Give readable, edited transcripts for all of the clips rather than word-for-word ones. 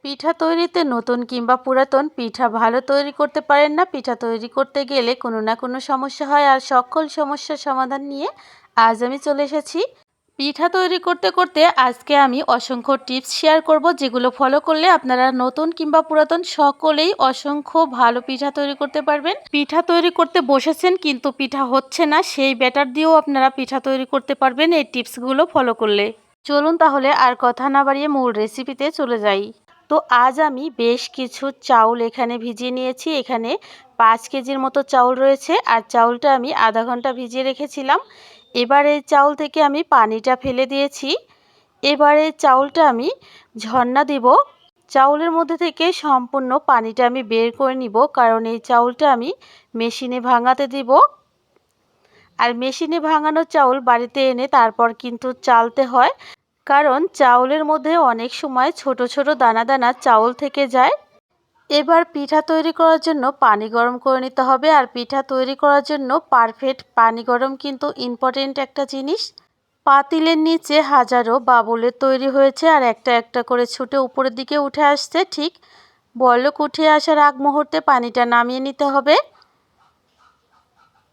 পিঠা তৈরিতে নতুন কিংবা পুরাতন পিঠা ভালো তৈরি করতে পারেন না। পিঠা তৈরি করতে গেলে কোনো না কোনো সমস্যা হয়, আর সকল সমস্যার সমাধান নিয়ে আজ আমি চলে এসেছি। পিঠা তৈরি করতে করতে আজকে আমি অসংখ্য টিপস শেয়ার করব, যেগুলো ফলো করলে আপনারা নতুন কিংবা পুরাতন সকলেই অসংখ্য ভালো পিঠা তৈরি করতে পারবেন। পিঠা তৈরি করতে বসেছেন কিন্তু পিঠা হচ্ছে না, সেই ব্যাটার দিয়েও আপনারা পিঠা তৈরি করতে পারবেন এই টিপসগুলো ফলো করলে। চলুন তাহলে আর কথা না বাড়িয়ে মূল রেসিপিতে চলে যাই। তো আজ আমি বেশ কিছু চাউল এখানে ভিজিয়ে নিয়েছি। এখানে 5 কেজির মতো চাউল রয়েছে, আর চাউলটা আমি আধা ঘন্টা ভিজিয়ে রেখেছিলাম। এবার এই চাউল থেকে আমি পানিটা ফেলে দিয়েছি। এবার এই চাউলটা আমি ঝরনা দিব। চাউলের মধ্যে থেকে সম্পূর্ণ পানিটা আমি বের করে নিব, কারণ এই চাউলটা আমি মেশিনে ভাঙাতে দিব। আর মেশিনে ভাঙানো চাউল বাড়িতে এনে তারপর কিন্তু চালতে হয়, কারণ চাউলের মধ্যে অনেক সময় ছোট ছোট দানা দানা চাউল থেকে যায়। এবার পিঠা তৈরি করার জন্য পানি গরম করে নিতে হবে, আর পিঠা তৈরি করার জন্য পারফেক্ট পানি গরম কিন্তু ইম্পর্টেন্ট একটা জিনিস। পাতিলের নিচে হাজারো বাবুলের তৈরি হয়েছে, আর একটা একটা করে ছুটে উপরের দিকে উঠে আসছে। ঠিক বলক উঠে আসার আগ মুহূর্তে পানিটা নামিয়ে নিতে হবে।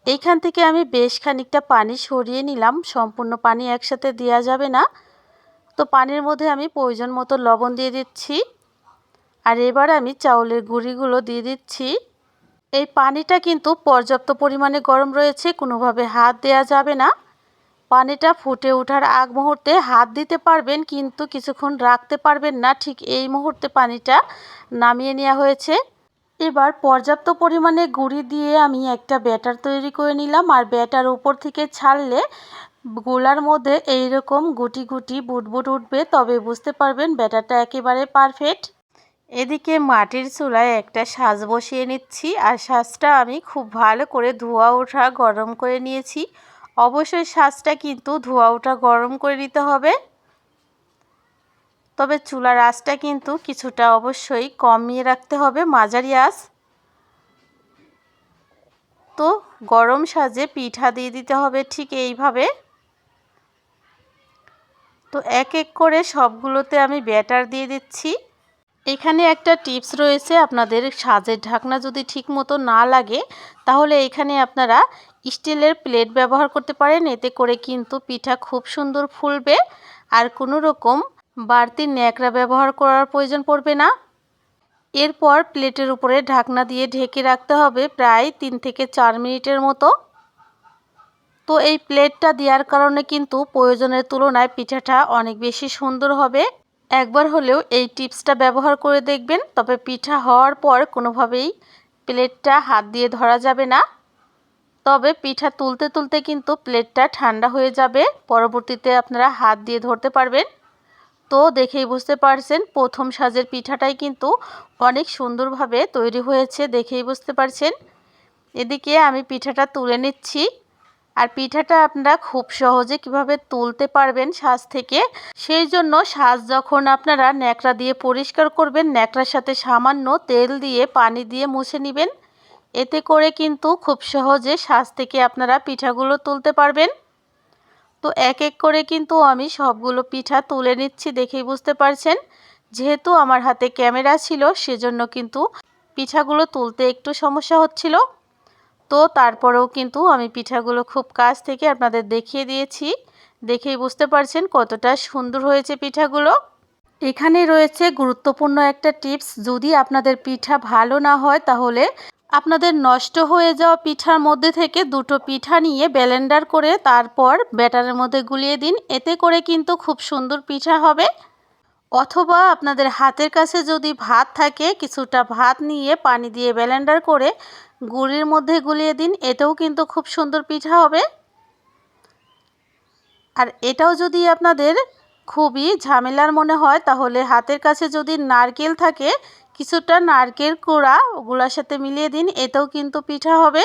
এইখান থেকে আমি বেশ খানিকটা পানি সরিয়ে নিলাম, সম্পূর্ণ পানি একসাথে দেওয়া যাবে না। তো পানির মধ্যে আমি প্রয়োজন মতো লবণ দিয়ে দিচ্ছি, আর এবার আমি চাউলের গুঁড়িগুলো দিয়ে দিচ্ছি। এই পানিটা কিন্তু পর্যাপ্ত পরিমাণে গরম রয়েছে, কোনোভাবে হাত দেওয়া যাবে না। পানিটা ফুটে ওঠার আগ মুহূর্তে হাত দিতে পারবেন, কিন্তু কিছুক্ষণ রাখতে পারবেন না। ঠিক এই মুহূর্তে পানিটা নামিয়ে নেওয়া হয়েছে। এবার পর্যাপ্ত পরিমাণে গুঁড়ি দিয়ে আমি একটা ব্যাটার তৈরি করে নিলাম, আর ব্যাটার উপর থেকে ছাড়লে গোলার মধ্যে এইরকম গুটি গুটি বুটবুট উঠবে, তবে বুঝতে পারবেন ব্যাটারটা একেবারে পারফেক্ট। এদিকে মাটির চুলায় একটা সাজ বসিয়ে নিচ্ছি, আর সাজটা আমি খুব ভালো করে ধোয়া ওঠা গরম করে নিয়েছি। অবশ্যই সাজটা কিন্তু ধোয়া ওঠা গরম করে নিতে হবে, তবে চুলার আঁচটা কিন্তু কিছুটা অবশ্যই কমিয়ে রাখতে হবে, মাঝারি আঁচ। তো গরম সাজে পিঠা দিয়ে দিতে হবে ঠিক এইভাবে। তো এক এক করে সবগুলোতে আমি ব্যাটার দিয়ে দিচ্ছি। এখানে একটা টিপস রয়েছে, আপনাদের সাজের ঢাকনা যদি ঠিক মতো না লাগে তাহলে এখানে আপনারা স্টিলের প্লেট ব্যবহার করতে পারেন। এতে করে কিন্তু পিঠা খুব সুন্দর ফুলবে, আর কোনো রকম বাড়তি ন্যাকড়া ব্যবহার করার প্রয়োজন পড়বে না। এরপর প্লেটের উপরে ঢাকনা দিয়ে ঢেকে রাখতে হবে প্রায় 3 থেকে 4 মিনিটের মতো। তো এই প্লেটটা দেওয়ার কারণে কিন্তু প্রয়োজনের তুলনায় পিঠাটা অনেক বেশি সুন্দর হবে। একবার হলেও এই টিপসটা ব্যবহার করে দেখবেন, তবে পিঠা হওয়ার পর কোনোভাবেই প্লেটটা হাত দিয়ে ধরা যাবে না। তবে পিঠা তুলতে তুলতে কিন্তু প্লেটটা ঠান্ডা হয়ে যাবে, পরবর্তীতে আপনারা হাত দিয়ে ধরতে পারবেন। তো দেখেই বুঝতে পারছেন প্রথম সাজের পিঠাটাই কিন্তু অনেক সুন্দরভাবে তৈরি হয়েছে, দেখেই বুঝতে পারছেন। এদিকে আমি পিঠাটা তুলে নিচ্ছি, আর পিঠাটা আপনারা খুব সহজে কিভাবে তুলতে পারবেন সাজ থেকে, সেই জন্য সাজ যখন আপনারা ন্যাকড়া দিয়ে পরিষ্কার করবেন, ন্যাকড়ার সাথে সামান্য তেল দিয়ে পানি দিয়ে মুছে নেবেন। এতে করে কিন্তু খুব সহজে সাজ থেকে আপনারা পিঠাগুলো তুলতে পারবেন। তো এক এক করে কিন্তু আমি সবগুলো পিঠা তুলে নিচ্ছি, দেখেই বুঝতে পারছেন। যেহেতু আমার হাতে ক্যামেরা ছিল সেজন্য কিন্তু পিঠাগুলো তুলতে একটু সমস্যা হচ্ছিল। তো তারপরেও কিন্তু আমি পিঠাগুলো খুব কাছ থেকে আপনাদের দেখিয়ে দিয়েছি, দেখেই বুঝতে পারছেন কতটা সুন্দর হয়েছে পিঠাগুলো। এখানে রয়েছে গুরুত্বপূর্ণ একটা টিপস, যদি আপনাদের পিঠা ভালো না হয় তাহলে আপনাদের নষ্ট হয়ে যাওয়া পিঠার মধ্যে থেকে দুটো পিঠা নিয়ে ব্লেন্ডার করে তারপর ব্যাটারের মধ্যে গুলিয়ে দিন, এতে করে কিন্তু খুব সুন্দর পিঠা হবে। অথবা আপনাদের হাতের কাছে যদি ভাত থাকে, কিছুটা ভাত নিয়ে পানি দিয়ে ব্লেন্ডার করে গুড়ির মধ্যে গুলিয়ে দিন, এতেও কিন্তু খুব সুন্দর পিঠা হবে। আর এটাও যদি আপনাদের খুবই ঝামেলার মনে হয় তাহলে হাতের কাছে যদি নারকেল থাকে, কিছুটা নারকেল কোড়া ওগুলোর সাথে মিলিয়ে দিন, এতেও কিন্তু পিঠা হবে।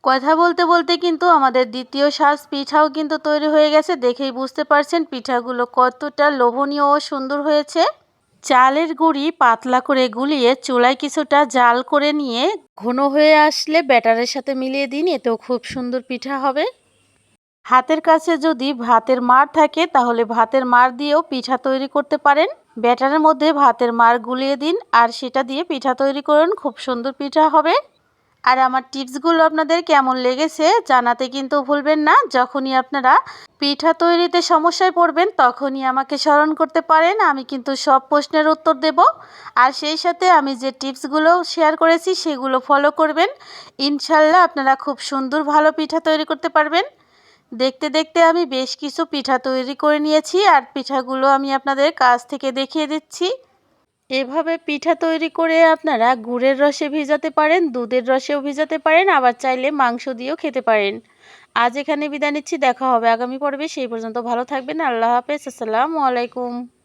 কথা বলতে বলতে কিন্তু আমাদের দ্বিতীয় সাজ পিঠাও কিন্তু তৈরি হয়ে গেছে, দেখেই বুঝতে পারছেন পিঠাগুলো কতটা লোভনীয় ও সুন্দর হয়েছে। চালের গুঁড়ি পাতলা করে গুলিয়ে চুলায় কিছুটা জাল করে নিয়ে ঘন হয়ে আসলে ব্যাটারের সাথে মিলিয়ে দিন, এতেও খুব সুন্দর পিঠা হবে। হাতের কাছে যদি ভাতের মাড় থাকে তাহলে ভাতের মাড় দিয়েও পিঠা তৈরি করতে পারেন। ব্যাটারের মধ্যে ভাতের মাড় গুলিয়ে দিন আর সেটা দিয়ে পিঠা তৈরি করুন, খুব সুন্দর পিঠা হবে। আর আমার টিপসগুলো আপনাদের কেমন লেগেছে জানাতে কিন্তু ভুলবেন না। যখনই আপনারা পিঠা তৈরিতে সমস্যায় পড়বেন তখনই আমাকে স্মরণ করতে পারেন, আমি কিন্তু সব প্রশ্নের উত্তর দেব। আর সেই সাথে আমি যে টিপসগুলো শেয়ার করেছি সেগুলো ফলো করবেন, ইনশাল্লাহ আপনারা খুব সুন্দর ভালো পিঠা তৈরি করতে পারবেন। দেখতে দেখতে আমি বেশ কিছু পিঠা তৈরি করে নিয়েছি আর পিঠাগুলো আমি আপনাদের কাছ থেকে দেখিয়ে দিচ্ছি। এভাবে পিঠা তৈরি করে আপনারা গুড়ের রসে ভিজাতে পারেন, দুধের রসেও ভিজাতে পারেন, আবার চাইলে মাংস দিয়েও খেতে পারেন। আজ এখানে বিদায় নিচ্ছি, দেখা হবে আগামী পর্বে। সেই পর্যন্ত ভালো থাকবেন। আল্লাহ হাফেজ। আসসালামু আলাইকুম।